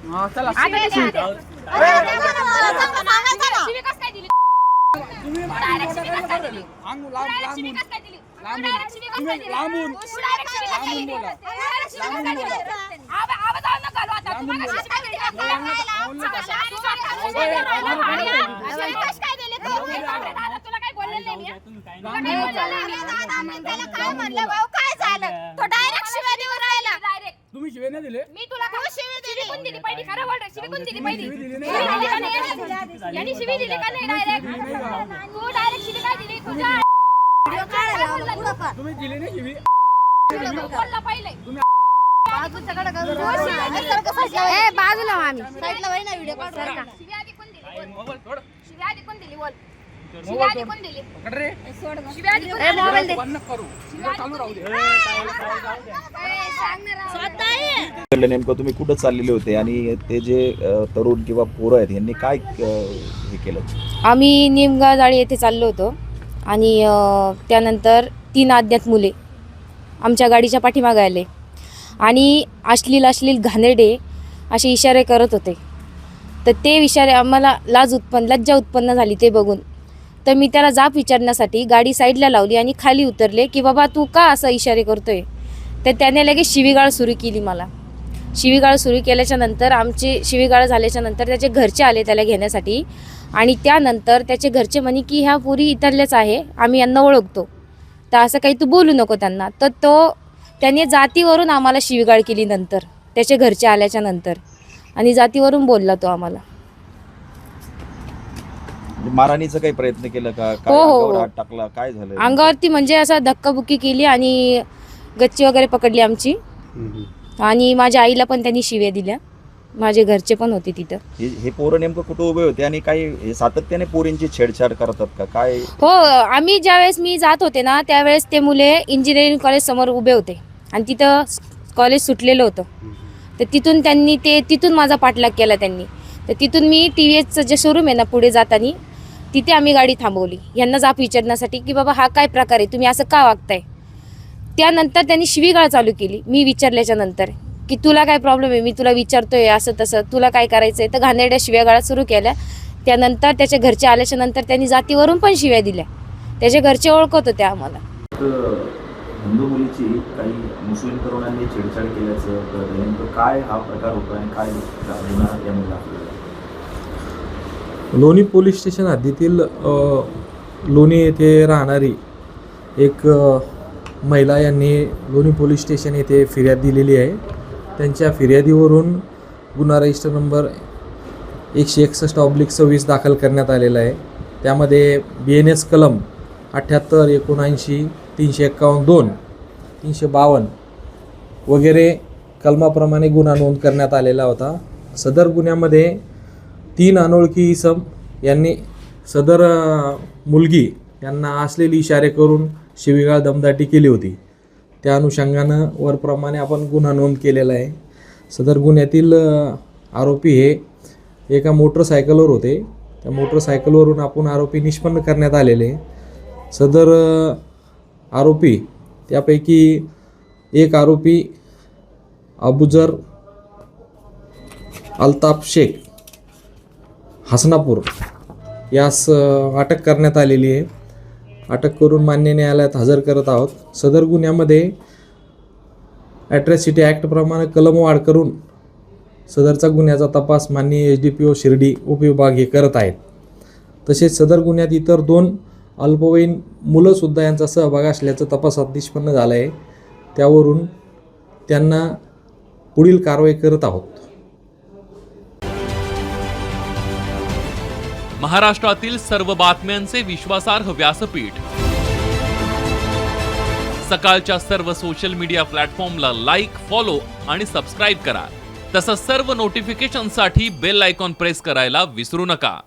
चला तुम्ही शिवे नाही दिले मी तुला काय शिवी दिली कोण दिली पहिली खरं बोल रे शिवी कोण दिली पहिली यांनी शिवी दिली का नाही डायरेक्ट तू डायरेक्ट शिवी काय दिली तुझ्या तुम्ही दिली नाही शिवी बोलला पहिले बाजूला आम्ही साईडला वळ ना व्हिडिओ काढ शिवी आधी कोण दिली मोबाईल थोड शिवी आधी कोण दिली बोल शिवी आधी कोण दिली पकड रे सोड शिवी आधी कोण मोबाईल दे बंद करू चालू राहू दे सांग ना स्वतः नेमकं तुम्ही कुठं चाललेले होते आणि ते जे तरुण किंवा पोरं आहेत यांनी काय हे केलं? आम्ही निमगाजाळी येथे चाललो होतो आणि त्यानंतर 3 अज्ञात मुले आमच्या गाडीच्या पाठीमागे आले आणि अश्लील घाणेरडे असे इशारे करत होते. तर ते इशारे आम्हाला लज्जा उत्पन्न झाली ते बघून. तर मी त्याला जाब विचारण्यासाठी गाडी साईडला लावली आणि खाली उतरले की बाबा तू का असं इशारे करतोय. तर त्याने लगेच शिवीगाळ सुरू केली मला. शिवीगाळ सुरू केल्याच्या नंतर आमचे शिवीगाळ झाल्याच्या नंतर त्याचे घरचे आले त्याला घेण्यासाठी आणि त्यानंतर त्याचे घरचे म्हणे की ह्या पुरी इथल्याच आहे, आम्ही यांना ओळखतो, तर असं काही तू बोलू नको त्यांना. तर त्याने जातीवरून आम्हाला शिवीगाळ केली नंतर त्याचे घरचे आल्याच्या नंतर आणि जातीवरून बोलला तो आम्हाला. मारहाणीचा काही प्रयत्न केला का? हो, हो. हात टाकला, काय झालं अंगावरती म्हणजे असा धक्काबुक्की केली आणि गच्ची वगैरे पकडली आमची आणि माझ्या आईला पण त्यांनी शिव्या दिल्या. माझे घरचे पण होते तिथं. हे पोरं नेमकं कुठं उभे होते आणि काही सातत्याने पोरींची छेडछाड करतात का काय? हो, आम्ही ज्यावेळेस मी जात होते ना त्यावेळेस ते मुले इंजिनिअरिंग कॉलेज समोर उभे होते आणि तिथं कॉलेज सुटलेलं होतं. तर तिथून माझा पाठलाग केला त्यांनी. तर तिथून मी TVSचं जे शोरूम आहे ना पुढे जाताना तिथे आम्ही गाडी थांबवली यांना जाब विचारण्यासाठी की बाबा हा काय प्रकार आहे, तुम्ही असं का वागताय. त्यानंतर त्यांनी शिवीगाळ चालू केली मी विचारल्याच्या नंतर की तुला काय प्रॉब्लेम आहे, मी तुला विचारतोय असं तसं, तुला काय करायचं आहे. तर घाणेरड्या शिव्यागाळा सुरू केल्या. त्यानंतर त्याच्या घरचे आल्याच्या नंतर त्यांनी जातीवरून पण शिव्या दिल्या. त्याचे घरचे ओळखत होते आम्हाला. हिंदू मुलीची काही मुस्लिम तरुणांनी छेडछाड केल्याचं नेमकं काय हा प्रकार होतो आणि काय लोणी पोलीस स्टेशन हद्दीतील लोणी येथे राहणारी एक महिला यांनी लोणी पोलीस स्टेशन येथे फिर्याद दिलेली आहे. त्यांच्या फिर्यादीवरून गुन्हा रजिस्टर नंबर 161/26 दाखल करण्यात आलेला आहे. त्यामध्ये BNS कलम 78, 79, 351, 352 वगैरे कलमाप्रमाणे गुन्हा नोंद करण्यात आलेला होता. सदर गुन्ह्यामध्ये 3 अनोळखी इसम यांनी सदर मुलगी यांना असलेली इशारे करून शिवीगाळ दमदाटी केली होती. त्या अनुषंगानं वरप्रमाणे आपण गुन्हा नोंद केलेला आहे. सदर गुन्ह्यातील आरोपी हे एका मोटरसायकलवर होते. त्या मोटरसायकलवरून आपण आरोपी निष्पन्न करण्यात आलेले. सदर आरोपी त्यापैकी एक आरोपी अबुजर अल्ताफ शेख हसनापूर यास अटक करण्यात आलेली आहे. अटक करून मान्य न्यायालयात हजर करत आहोत. सदर गुन्ह्यामध्ये ॲट्रॉसिटी ॲक्टप्रमाणे कलम वाढ करून सदरचा गुन्ह्याचा तपास माननीय SDPO शिर्डी उपविभाग हे करत आहेत. तसेच सदर गुन्ह्यात इतर 2 अल्पवयीन मुलंसुद्धा यांचा सहभाग असल्याचं तपासात निष्पन्न झालं आहे. त्यावरून त्यांना पुढील कारवाई करत आहोत. महाराष्ट्रातील सर्व बातम्यांचे विश्वासार्ह व्यासपीठ सकाळच्या सर्व सोशल मीडिया प्लॅटफॉर्मला लाईक, फॉलो आणि सबस्क्राईब करा. तसंच सर्व नोटिफिकेशनसाठी बेल आयकॉन प्रेस करायला विसरू नका.